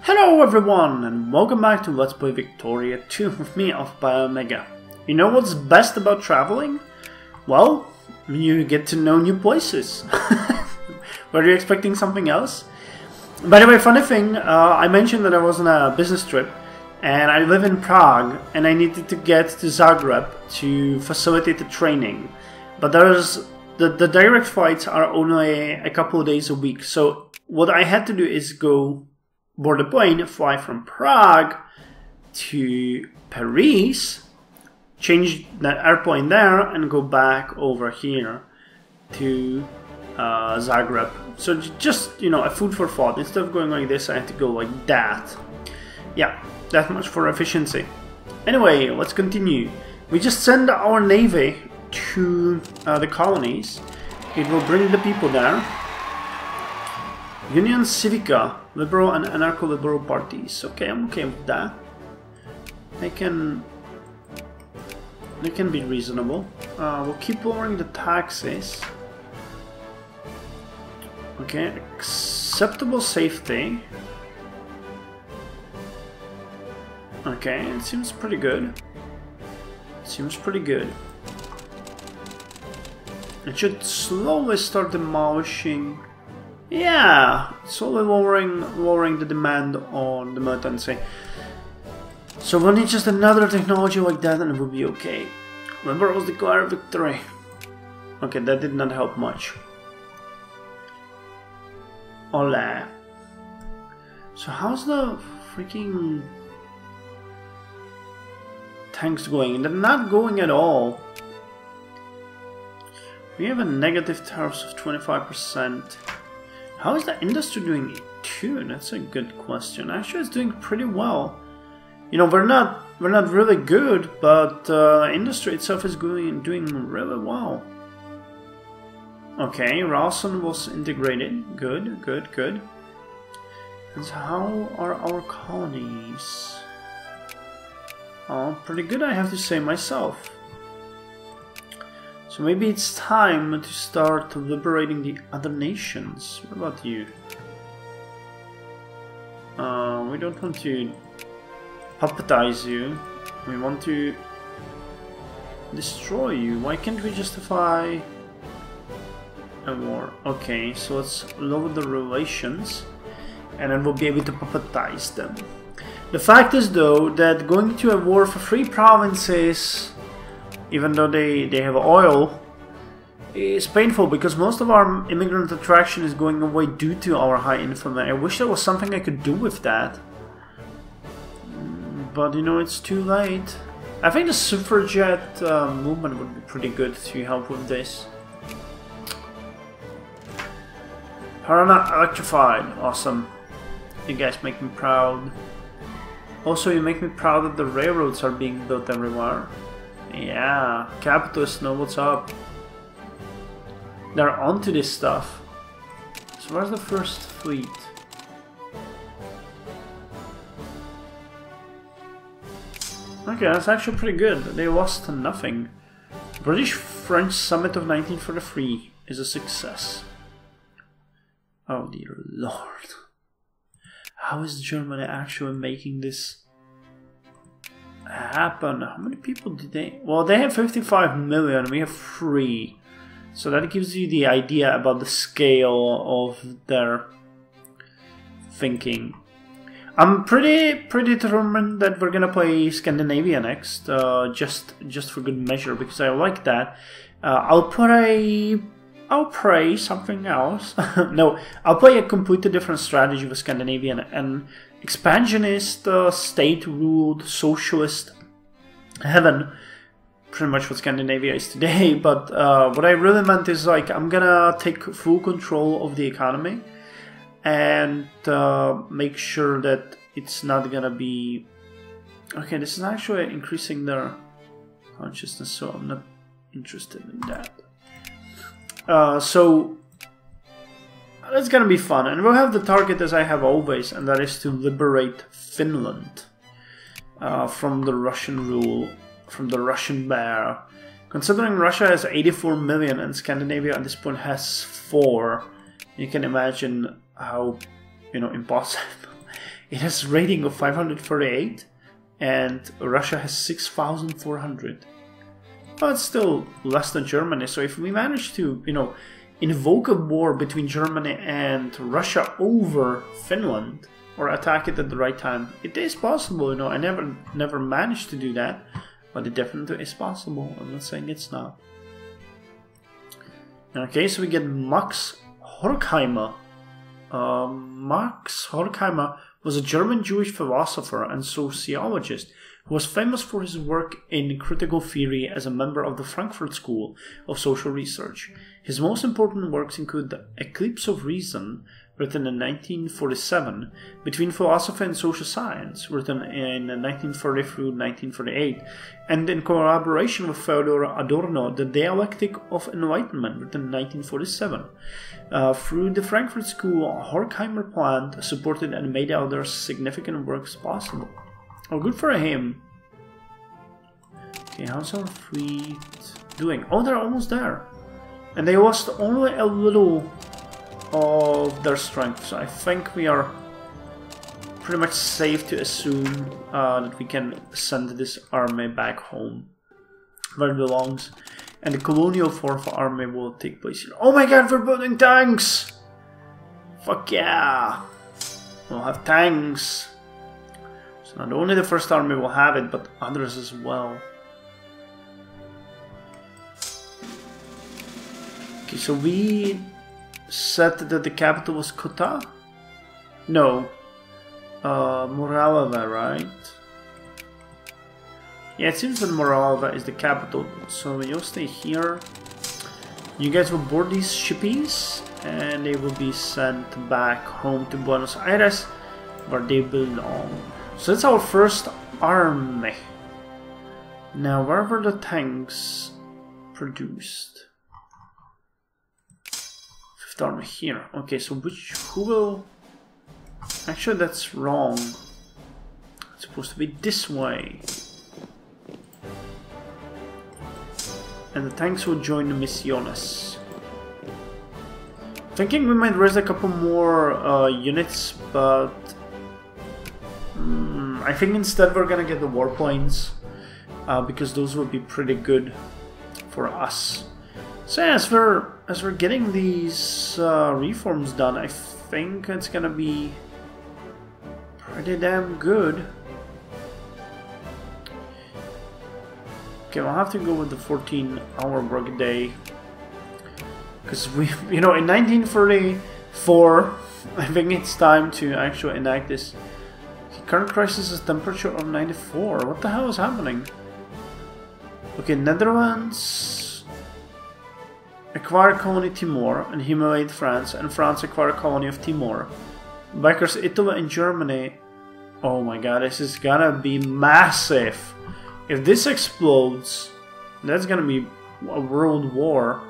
Hello everyone, and welcome back to Let's Play Victoria 2 with me, Alfapiomega. You know what's best about traveling? Well, you get to know new places. Were you expecting something else? By the way, funny thing, I mentioned that I was on a business trip, and I live in Prague, and I needed to get to Zagreb to facilitate the training. But the direct flights are only a couple of days a week, so what I had to do is go board a plane, fly from Prague to Paris, change the airplane there, and go back over here to Zagreb. So just, you know, a food for thought. Instead of going like this, I had to go like that. Yeah, that much for efficiency. Anyway, let's continue. We just send our navy to the colonies. It will bring the people there. Union Civica, liberal and anarcho-liberal parties. Okay, I'm okay with that. They can be reasonable. We'll keep lowering the taxes. Okay, acceptable safety. Okay, it seems pretty good. Seems pretty good. It should slowly start demolishing. Yeah, slowly lowering the demand on the militancy. So we'll need just another technology like that and it will be okay. Remember, it was declared victory. Okay, that did not help much. Hola. So how's the freaking tanks going? They're not going at all. We have a negative tariffs of 25%. How is the industry doing too? That's a good question. Actually, it's doing pretty well. You know, we're not really good, but industry itself is doing really well. Okay, Rawson was integrated. Good, good, good. And so how are our colonies? Oh, pretty good, I have to say myself. So maybe it's time to start liberating the other nations. What about you? We don't want to puppetize you. We want to destroy you. Why can't we justify a war? Okay, so let's lower the relations and then we'll be able to puppetize them. The fact is though that going to a war for 3 provinces, even though they have oil, is painful because most of our immigrant attraction is going away due to our high infamy. I wish there was something I could do with that. But you know, it's too late. I think the suffragette movement would be pretty good to help with this. Parana electrified. Awesome. You guys make me proud. Also, you make me proud that the railroads are being built everywhere. Yeah, capitalists know what's up. They're onto this stuff. So where's the first fleet? Okay, that's actually pretty good. They lost to nothing. British-French Summit of 1943 is a success. Oh dear lord. How is Germany actually making this happen? How many people did they... Well, they have 55 million, we have 3. So that gives you the idea about the scale of their thinking. I'm pretty determined that we're gonna play Scandinavia next, just for good measure, because I like that. I'll play something else. No, I'll play a completely different strategy with Scandinavia, an expansionist, state-ruled, socialist heaven. Pretty much what Scandinavia is today, but what I really meant is like I'm gonna take full control of the economy and make sure that it's not gonna be... Okay, this is actually increasing their consciousness, so I'm not interested in that. So that's gonna be fun, and we'll have the target as I have always, and that is to liberate Finland from the Russian rule, from the Russian bear. Considering Russia has 84 million and Scandinavia at this point has 4, you can imagine how, you know, impossible It has a rating of 538, and Russia has 6,400. But it's still less than Germany. So if we manage to, you know, invoke a war between Germany and Russia over Finland, or attack it at the right time, it is possible. You know, I never managed to do that, but it definitely is possible. I'm not saying it's not. Okay, so we get Max Horkheimer. Max Horkheimer was a German Jewish philosopher and sociologist who was famous for his work in critical theory as a member of the Frankfurt School of Social Research. His most important works include The Eclipse of Reason, written in 1947, Between Philosophy and Social Science, written in 1940 through 1948, and in collaboration with Theodor Adorno, The Dialectic of Enlightenment, written in 1947. Through the Frankfurt School, Horkheimer planned, supported, and made other significant works possible. Oh, good for him. Okay, how's our fleet doing? Oh, they're almost there. And they lost only a little of their strength, so I think we are pretty much safe to assume that we can send this army back home where it belongs, and the colonial fourth army will take place here. Oh my god, we're building tanks! Fuck yeah! We'll have tanks. So not only the first army will have it, but others as well. Okay, so we said that the capital was Kota? No. Moralava, right? Yeah, it seems that Moralava is the capital. So you'll stay here. You guys will board these shippies, and they will be sent back home to Buenos Aires, where they belong. So that's our first army. Now, where were the tanks produced? Fifth army here. Okay, so who will... Actually, that's wrong. It's supposed to be this way. And the tanks will join the Misiones. Thinking we might raise a couple more units, but... I think instead we're gonna get the warplanes, because those will be pretty good for us. So yeah, as we're getting these reforms done, I think it's gonna be pretty damn good. Okay, we'll have to go with the 14-hour workday, because we, you know, in 1934, I think it's time to actually enact this. Current crisis is temperature of 94. What the hell is happening? Okay, Netherlands acquire colony Timor and humiliate France, and France acquire colony of Timor. Backers Italy and Germany. Oh my god, this is gonna be massive. If this explodes, that's gonna be a world war.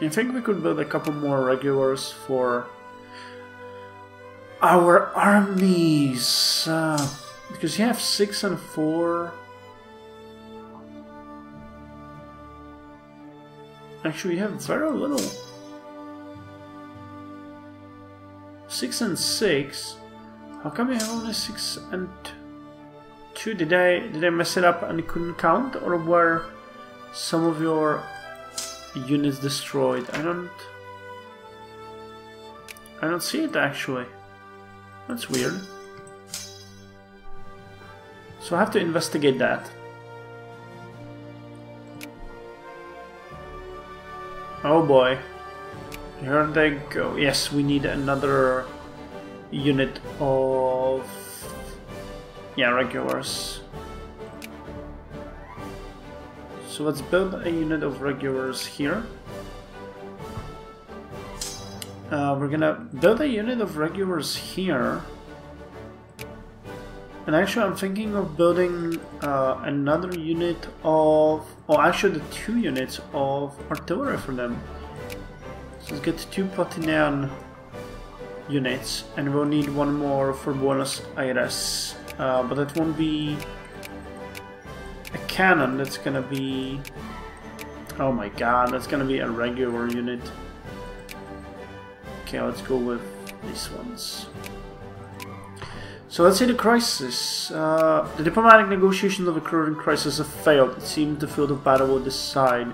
I think we could build a couple more regulars for our armies, because you have 6 and 4. Actually, you have very little. 6 and 6. How come you have only 6 and 2? Did I mess it up and couldn't count, or were some of your units destroyed? I don't see it actually. That's weird. So I have to investigate that. Oh boy. Here they go. Yes, we need another unit of regulars. So let's build a unit of regulars here. We're gonna build a unit of regulars here. And actually I'm thinking of building another unit of... Oh, actually the 2 units of artillery for them. So let's get 2 Platinian units, and we'll need 1 more for Buenos Aires. But that won't be a cannon, that's gonna be Oh my god, that's gonna be a regular unit. Okay, let's go with these ones. So let's say the crisis. The diplomatic negotiations of the current crisis have failed. It seems the field of battle will decide.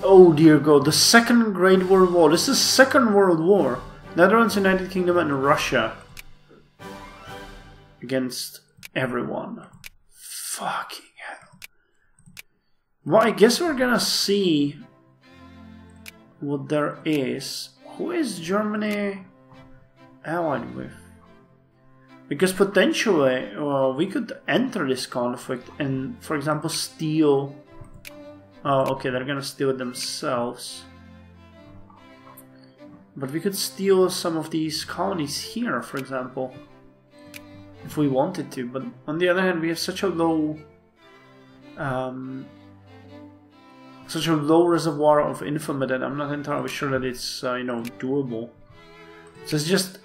Oh dear God, the Second Great World War. This is Second World War. Netherlands, United Kingdom and Russia. Against everyone. Fucking hell. Well, I guess we're gonna see what there is. Who is Germany allied with? Because potentially we could enter this conflict and, for example, steal... Oh, okay, they're gonna steal it themselves. But we could steal some of these colonies here, for example. If we wanted to. But on the other hand, we have such a low... reservoir of infamy that I'm not entirely sure that it's, you know, doable. So it's just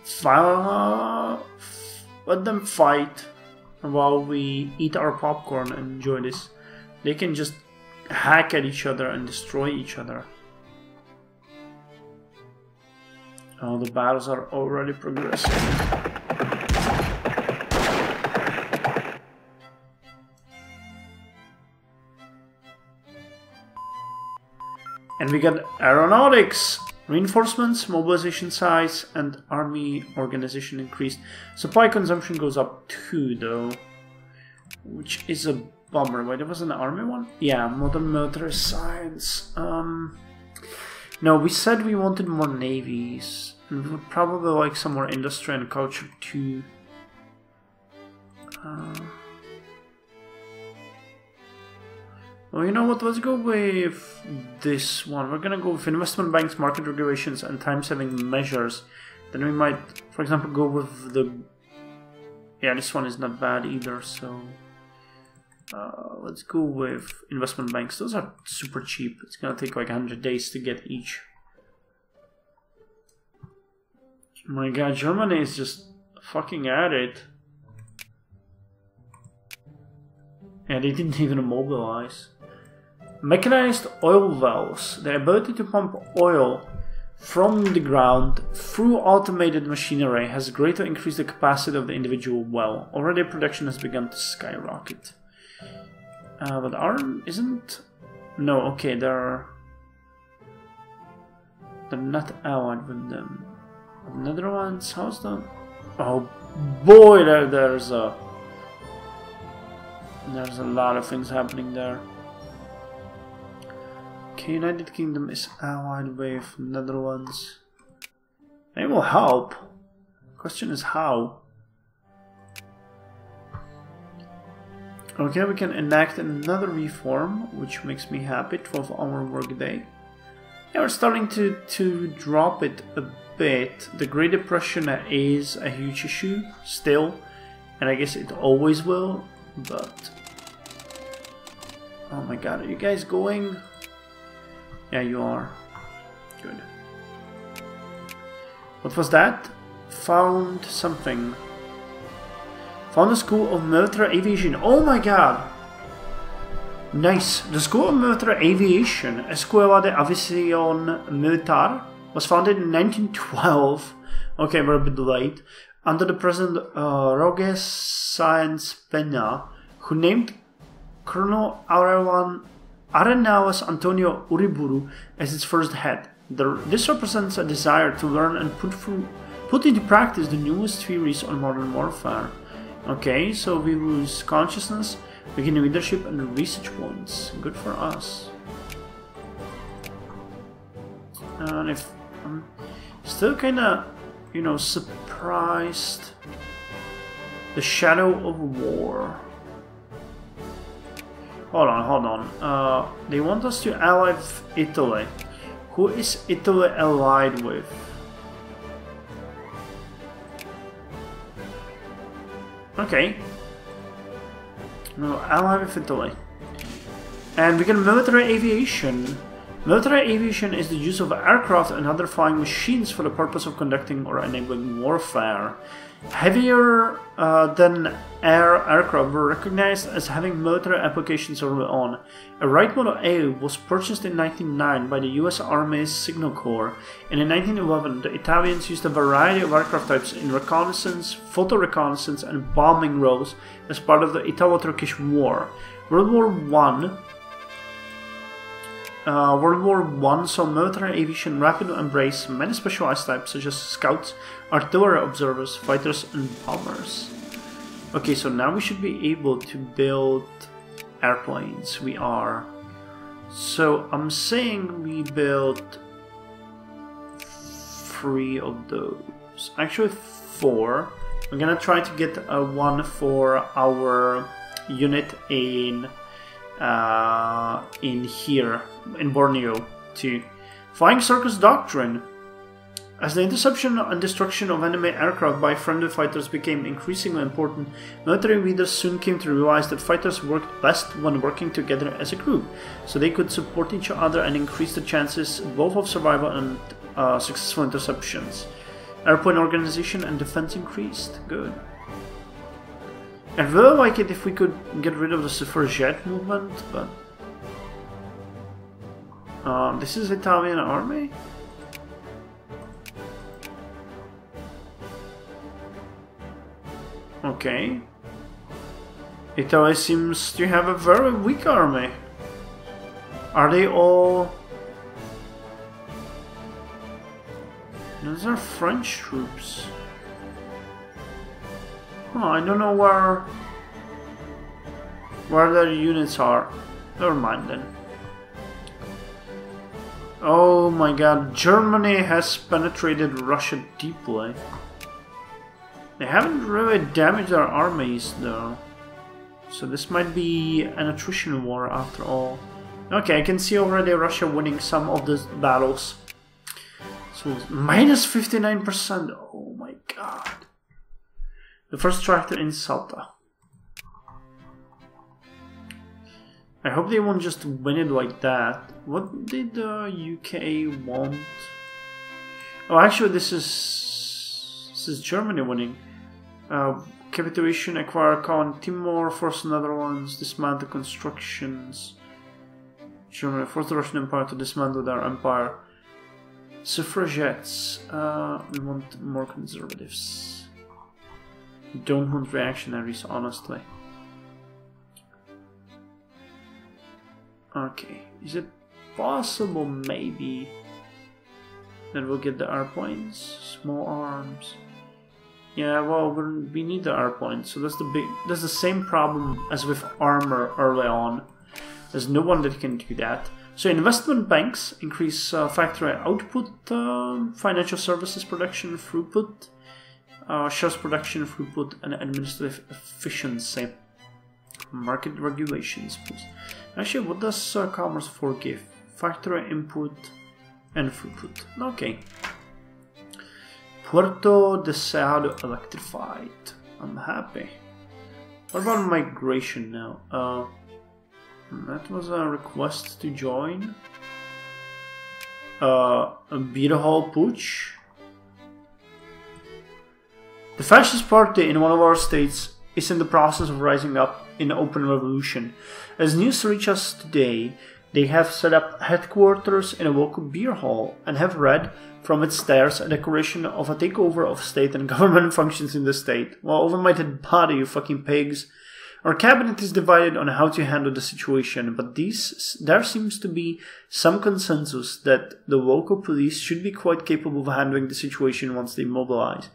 let them fight while we eat our popcorn and enjoy this. They can just hack at each other and destroy each other. Oh, the battles are already progressing. And we got aeronautics! Reinforcements, mobilization size, and army organization increased. Supply consumption goes up too, though. Which is a bummer. Wait, there was an army one? Yeah, modern military science. No, we said we wanted more navies. And we would probably like some more industry and culture too. Well, you know what, let's go with this one. We're gonna go with investment banks, market regulations, and time-saving measures. Then we might, for example, go with the... Yeah, this one is not bad either, so... let's go with investment banks. Those are super cheap. It's gonna take like 100 days to get each. Oh my god, Germany is just fucking at it. Yeah, they didn't even mobilize. Mechanized oil wells. The ability to pump oil from the ground through automated machinery has greatly increased the capacity of the individual well. Already production has begun to skyrocket. But isn't... No, okay, they're not allied with them. The Netherlands, how's that? Oh boy, there's a lot of things happening there. Okay, United Kingdom is allied with Netherlands. They will help. Question is how. Okay, we can enact another reform, which makes me happy. 12-hour workday. Yeah, we're starting to drop it a bit. The Great Depression is a huge issue still, and I guess it always will. But oh my god, are you guys going? Yeah, you are. Good. What was that? Found something. Found the School of Military Aviation. Oh my god! Nice. The School of Military Aviation, Escuela de Aviación Militar, was founded in 1912. Okay, we're a bit late. Under the President Roges Sáenz Peña, who named Colonel Arenales Antonio Uriburu as its first head. This represents a desire to learn and put into practice the newest theories on modern warfare. Okay, so we lose consciousness, we gain leadership and research points. Good for us. And if I'm still kinda, you know, surprised. The shadow of war. Hold on. They want us to ally with Italy. Who is Italy allied with? Okay. We'll ally with Italy. And we get military aviation. Military aviation is the use of aircraft and other flying machines for the purpose of conducting or enabling warfare. Heavier than air aircraft were recognized as having military applications early on. A Wright Model A was purchased in 1909 by the US Army's Signal Corps, and in 1911 the Italians used a variety of aircraft types in reconnaissance, photo reconnaissance, and bombing roles as part of the Italo-Turkish War. World War I saw military aviation rapidly embrace many specialized types such as scouts, artillery observers, fighters, and bombers. Okay, so now we should be able to build airplanes. We are. So I'm saying we build 3 of those. Actually 4. I'm gonna try to get one for our unit in here in Borneo too. Flying circus doctrine. As the interception and destruction of enemy aircraft by friendly fighters became increasingly important, military leaders soon came to realize that fighters worked best when working together as a group, so they could support each other and increase the chances both of survival and successful interceptions. Airplane organization and defense increased. Good. I'd really like it if we could get rid of the suffragette movement, but this is Italian army? Okay. Italy seems to have a very weak army. Are they all... Those are French troops. Oh, I don't know where their units are. Never mind then. Oh my god, Germany has penetrated Russia deeply. They haven't really damaged our armies though. So this might be an attrition war after all. Okay, I can see already Russia winning some of the battles. So minus 59%. Oh my god. The first tractor in Salta. I hope they won't just win it like that. What did the UK want? Oh, actually, this is Germany winning. Capitulation, acquire colony Timor, force the Netherlands, dismantle constructions. Germany forced the Russian Empire to dismantle their empire. Suffragettes. We want more conservatives. We don't want reactionaries, honestly. Okay, is it possible maybe that we'll get the airplanes? Small arms. Yeah, well, we need the airplanes, so that's the same problem as with armor early on. There's no one that can do that. So investment banks increase factory output, financial services production throughput, shares production throughput, and administrative efficiency. Market regulations, please. Actually, what does Commerce 4 give? Factory input and throughput. Okay. Puerto Deseado electrified. I'm happy. What about migration now? That was a request to join. Beautiful Pooch. The fascist party in one of our states is in the process of rising up in open revolution. As news reaches us today, they have set up headquarters in a local beer hall and have read from its stairs a declaration of a takeover of state and government functions in the state. Well, over my dead body, you fucking pigs. Our cabinet is divided on how to handle the situation, but there seems to be some consensus that the local police should be quite capable of handling the situation once they mobilize.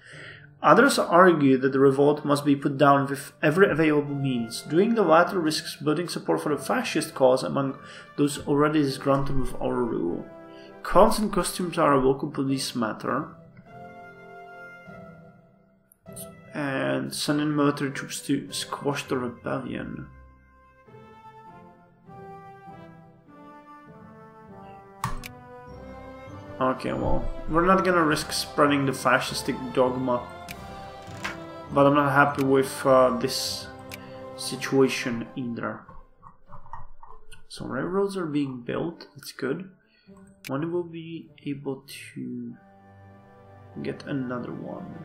Others argue that the revolt must be put down with every available means. Doing the latter risks building support for the fascist cause among those already disgruntled with our rule. Crowns and costumes are a local police matter. And send in military troops to squash the rebellion. Okay, well, we're not gonna risk spreading the fascistic dogma. But I'm not happy with this situation either. So railroads are being built, that's good. When will we be able to get another one?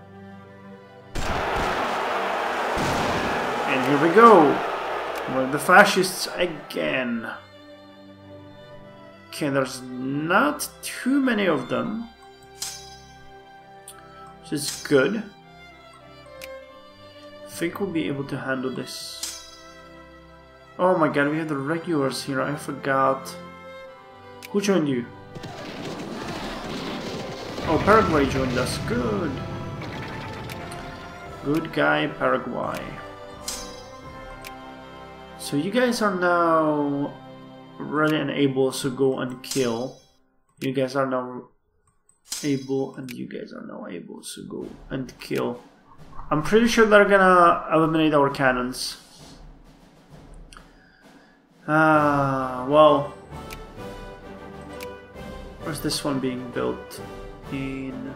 And here we go! We're the fascists again. Okay, there's not too many of them, which is good. I think we'll be able to handle this. Oh my god, we have the regulars here, I forgot. Who joined you? Oh, Paraguay joined us, good. Good guy, Paraguay. So you guys are now ready and able to go and kill. You guys are now able, and you guys are now able to go and kill. I'm pretty sure they're gonna eliminate our cannons. Well, where's this one being built? In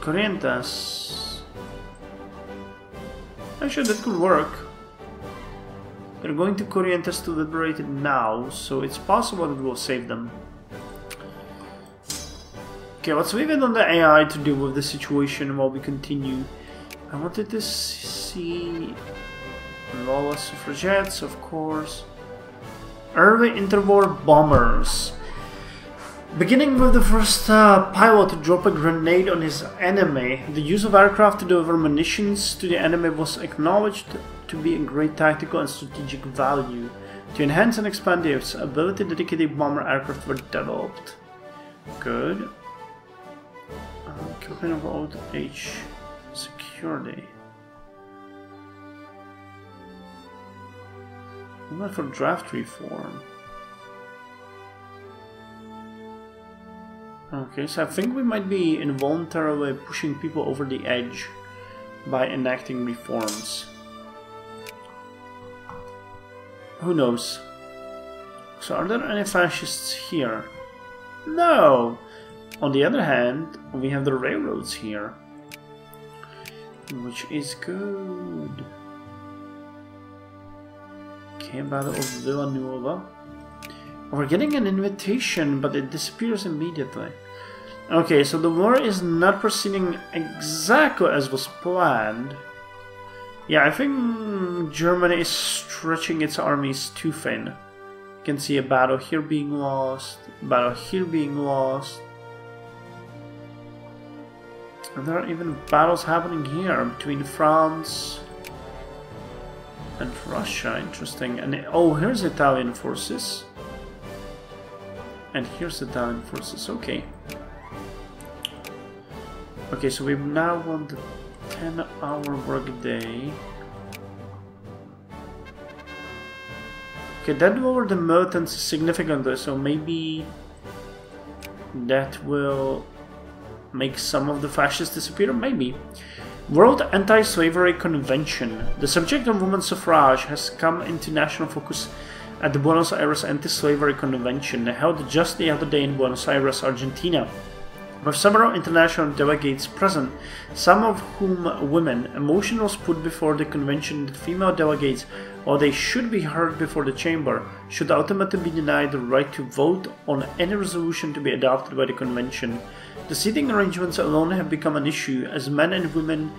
Corrientes. Actually, that could work. They're going to Corrientes to liberate it now, so it's possible that we'll save them. Okay, let's leave it on the AI to deal with the situation while we continue. I wanted to see lawless suffragettes, of course. Early interwar bombers. Beginning with the first pilot to drop a grenade on his enemy, the use of aircraft to deliver munitions to the enemy was acknowledged to be a great tactical and strategic value. To enhance and expand its ability, dedicated bomber aircraft were developed. Good. Killing of old age security. I'm going for draft reform. Okay, so I think we might be involuntarily pushing people over the edge by enacting reforms. Who knows? So are there any fascists here? No! On the other hand, we have the railroads here, which is good. Okay, Battle of Villanueva. We're getting an invitation, but it disappears immediately. Okay, so the war is not proceeding exactly as was planned. Yeah, I think Germany is stretching its armies too thin. You can see a battle here being lost, a battle here being lost. And there are even battles happening here between France and Russia. Interesting. And oh, here's Italian forces. And here's Italian forces. Okay. Okay, so we now want the 10-hour workday. Okay, that lowered the militants significantly, so maybe that will make some of the fascists disappear? Maybe. World Anti-Slavery Convention. The subject of women's suffrage has come into national focus at the Buenos Aires Anti-Slavery Convention, held just the other day in Buenos Aires, Argentina. With several international delegates present, some of whom women, a motion was put before the convention that female delegates, while they should be heard before the chamber, should ultimately be denied the right to vote on any resolution to be adopted by the convention. The seating arrangements alone have become an issue, as men and women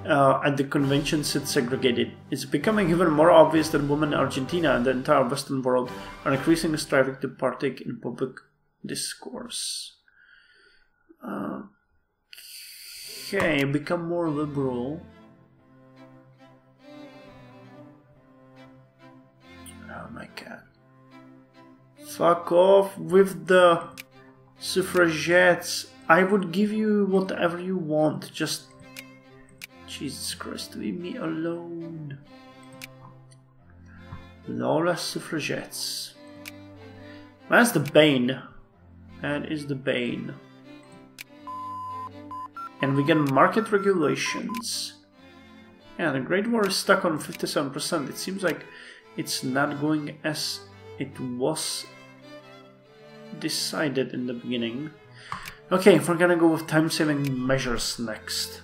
at the convention sit segregated. It's becoming even more obvious that women in Argentina and the entire Western world are increasingly striving to partake in public discourse. Okay, become more liberal. Oh my god. Fuck off with the suffragettes. I would give you whatever you want, just... Jesus Christ, leave me alone. Lawless suffragettes. That's the bane. That is the bane. And we get market regulations. Yeah, the Great War is stuck on 57%. It seems like it's not going as it was decided in the beginning. Okay, we're gonna go with time-saving measures next.